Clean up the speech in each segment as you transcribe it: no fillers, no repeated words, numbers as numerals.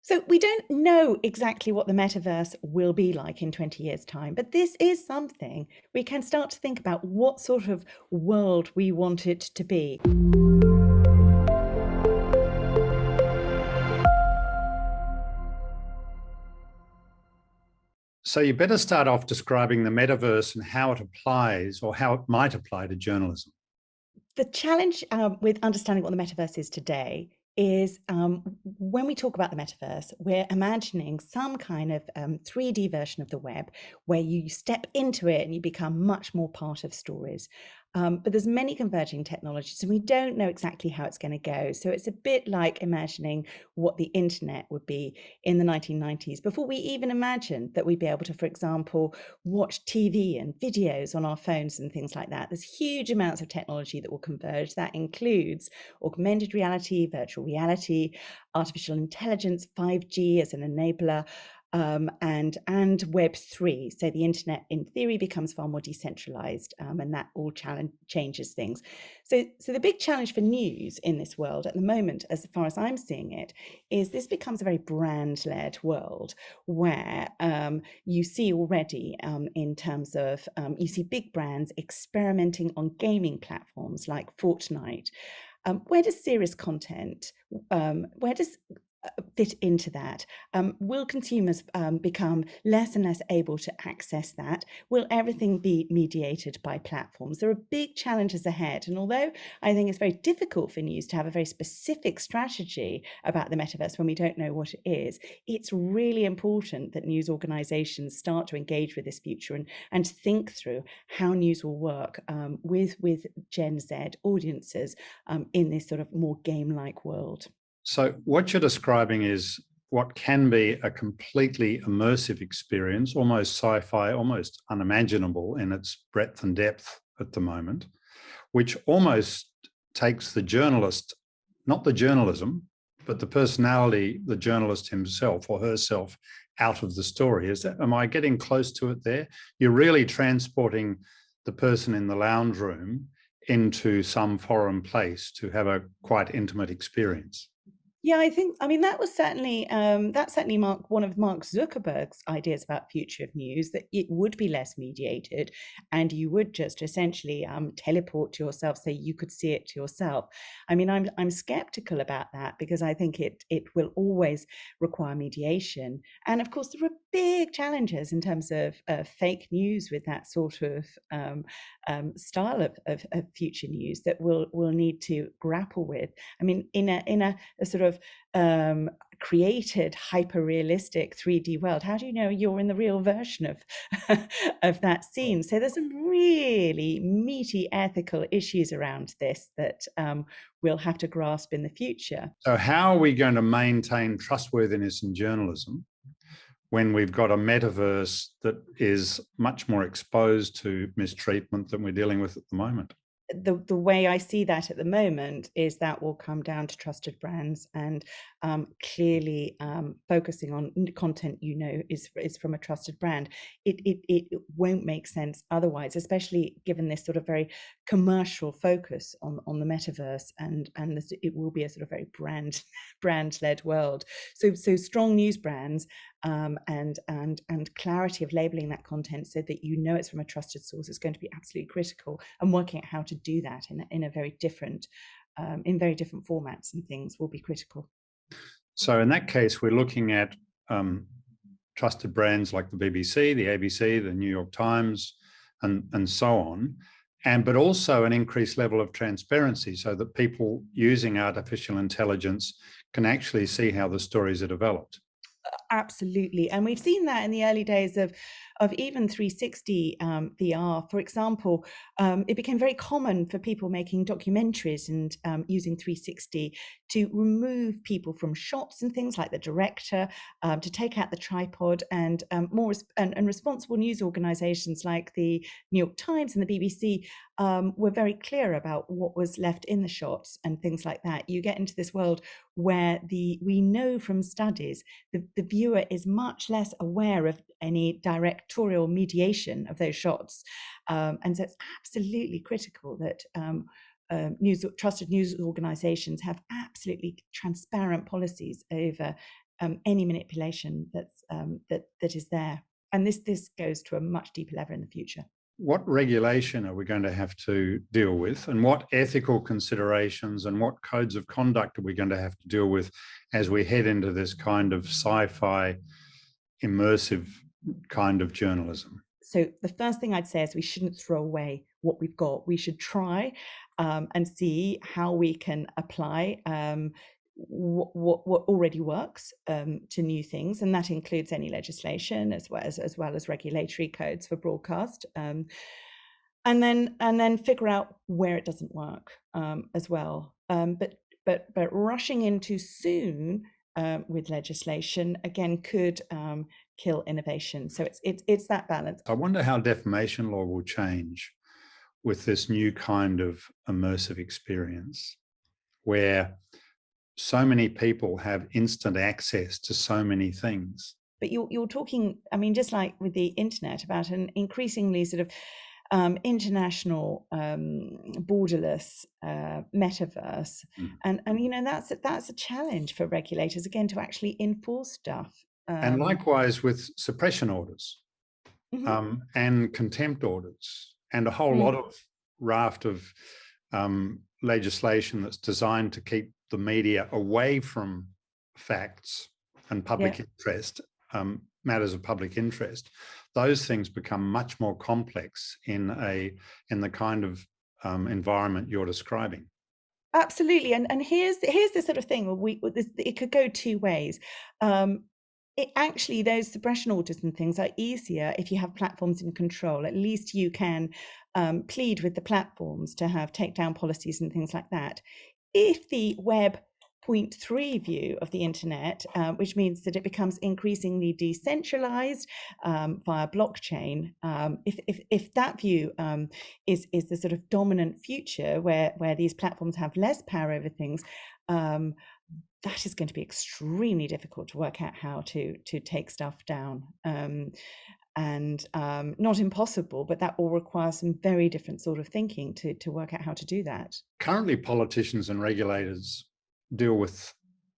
So we don't know exactly what the metaverse will be like in 20 years' time, but this is something we can start to think about what sort of world we want it to be. So you better start off describing the metaverse and how it applies or how it might apply to journalism. The challenge with understanding what the metaverse is today is when we talk about the metaverse, we're imagining some kind of 3D version of the web where you step into it and you become much more part of stories. But there's many converging technologies and we don't know exactly how it's going to go. So it's a bit like imagining what the internet would be in the 1990s before we even imagined that we'd be able to, for example, watch TV and videos on our phones and things like that. There's huge amounts of technology that will converge. That includes augmented reality, virtual reality, artificial intelligence, 5G as an enabler, and Web3. So the internet, in theory, becomes far more decentralized, and that all changes things. So the big challenge for news in this world at the moment, as far as I'm seeing it, is this becomes a very brand-led world where you see already in terms of you see big brands experimenting on gaming platforms like Fortnite. Where does serious content, where does fit into that? Will consumers become less and less able to access that? Will everything be mediated by platforms? There are big challenges ahead. And although I think it's very difficult for news to have a very specific strategy about the metaverse when we don't know what it is, it's really important that news organizations start to engage with this future and think through how news will work with Gen Z audiences in this sort of more game-like world. So what you're describing is what can be a completely immersive experience, almost sci-fi, almost unimaginable in its breadth and depth at the moment, which almost takes the journalist, not the journalism, but the personality, the journalist himself or herself out of the story. Am I getting close to it there? You're really transporting the person in the lounge room into some foreign place to have a quite intimate experience. Yeah, I mean, that was certainly one of Mark Zuckerberg's ideas about future of news, that it would be less mediated and you would just essentially teleport to yourself so you could see it to yourself. I mean, I'm skeptical about that because I think it will always require mediation. And of course, there are big challenges in terms of fake news with that sort of style of future news that we'll need to grapple with. I mean, in a sort of created hyper-realistic 3D world, how do you know you're in the real version of of that scene? So there's some really meaty ethical issues around this that we'll have to grasp in the future. So how are we going to maintain trustworthiness in journalism when we've got a metaverse that is much more exposed to mistreatment than we're dealing with at the moment? The way I see that at the moment is that will come down to trusted brands and clearly focusing on content is from a trusted brand. It won't make sense otherwise, especially given this sort of very commercial focus on the metaverse and it will be a sort of very brand-led world. So strong news brands and clarity of labeling that content so that you know it's from a trusted source is going to be absolutely critical, and working out how to do that in a very different very different formats and things will be critical. So in that case, we're looking at trusted brands like the BBC, the ABC, the New York Times, and so on, but also an increased level of transparency so that people using artificial intelligence can actually see how the stories are developed. Absolutely. And we've seen that in the early days of even 360 VR. For example, it became very common for people making documentaries and using 360 to remove people from shots and things like the director, to take out the tripod, and responsible news organizations like the New York Times and the BBC were very clear about what was left in the shots and things like that. You get into this world where we know from studies the viewer is much less aware of any directorial mediation of those shots. And so it's absolutely critical that trusted news organizations have absolutely transparent policies over any manipulation that is there. And this goes to a much deeper level in the future. What regulation are we going to have to deal with, and what ethical considerations and what codes of conduct are we going to have to deal with as we head into this kind of sci-fi immersive kind of journalism? So the first thing I'd say is we shouldn't throw away what we've got. We should try and see how we can apply what already works to new things, and that includes any legislation as well as regulatory codes for broadcast, and then figure out where it doesn't work as well. But rushing in too soon with legislation again could kill innovation. So it's that balance. I wonder how defamation law will change with this new kind of immersive experience, where so many people have instant access to so many things. But you're talking, I mean, just like with the internet, about an increasingly sort of international, borderless metaverse, and that's a challenge for regulators again to actually enforce stuff. And likewise with suppression orders, and contempt orders, and a whole lot of raft of legislation that's designed to keep the media away from facts and public interest, matters of public interest. Those things become much more complex in the kind of environment you're describing. Absolutely, and here's the sort of thing where it could go two ways. Actually, those suppression orders and things are easier if you have platforms in control. At least you can plead with the platforms to have takedown policies and things like that. If the Web 0.3 view of the internet, which means that it becomes increasingly decentralized via blockchain, if that view is the sort of dominant future where these platforms have less power over things, that is going to be extremely difficult to work out how to take stuff down. And not impossible, but that will require some very different sort of thinking to work out how to do that. Currently, politicians and regulators deal with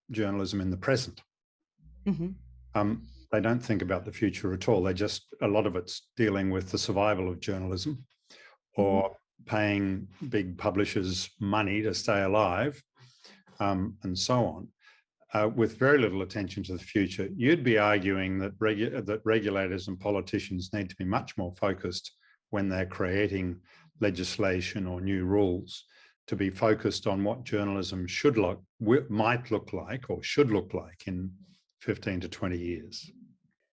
journalism in the present. They don't think about the future at all. A lot of it's dealing with the survival of journalism, or paying big publishers money to stay alive, and so on, with very little attention to the future. You'd be arguing that regulators and politicians need to be much more focused when they're creating legislation or new rules, to be focused on what journalism might look like or should look like in 15 to 20 years.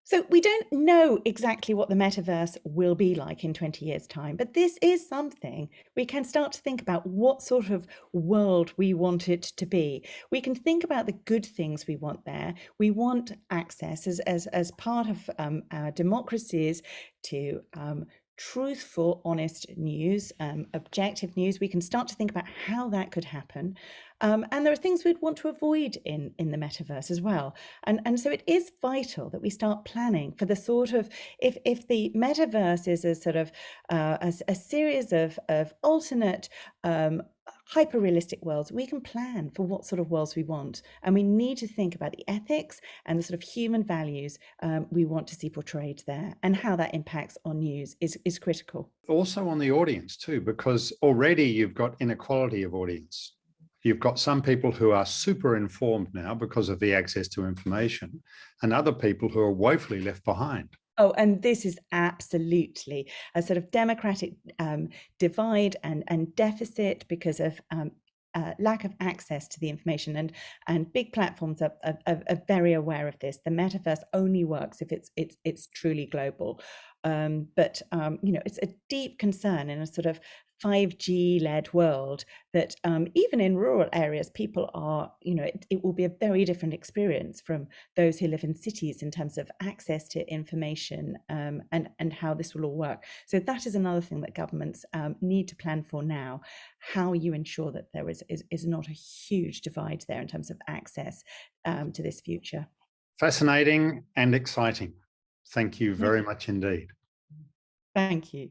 So we don't know exactly what the metaverse will be like in 20 years' time, but this is something we can start to think about what sort of world we want it to be. We can think about the good things we want there. We want access as part of our democracies to truthful, honest news, objective news. We can start to think about how that could happen. And there are things we'd want to avoid in the metaverse as well. And so it is vital that we start planning for the sort of, if the metaverse is a sort of a series of alternate hyper-realistic worlds, we can plan for what sort of worlds we want. And we need to think about the ethics and the sort of human values we want to see portrayed there, and how that impacts on news is critical. Also on the audience too, because already you've got inequality of audience. You've got some people who are super informed now because of the access to information, and other people who are woefully left behind. Oh, and this is absolutely a sort of democratic divide and deficit because of lack of access to the information, and big platforms are very aware of this. The metaverse only works if it's truly global, but it's a deep concern in a sort of 5G led world that even in rural areas, people are, it will be a very different experience from those who live in cities in terms of access to information and how this will all work. So that is another thing that governments need to plan for now, how you ensure that there is not a huge divide there in terms of access to this future. Fascinating and exciting. Thank you very much indeed. Thank you.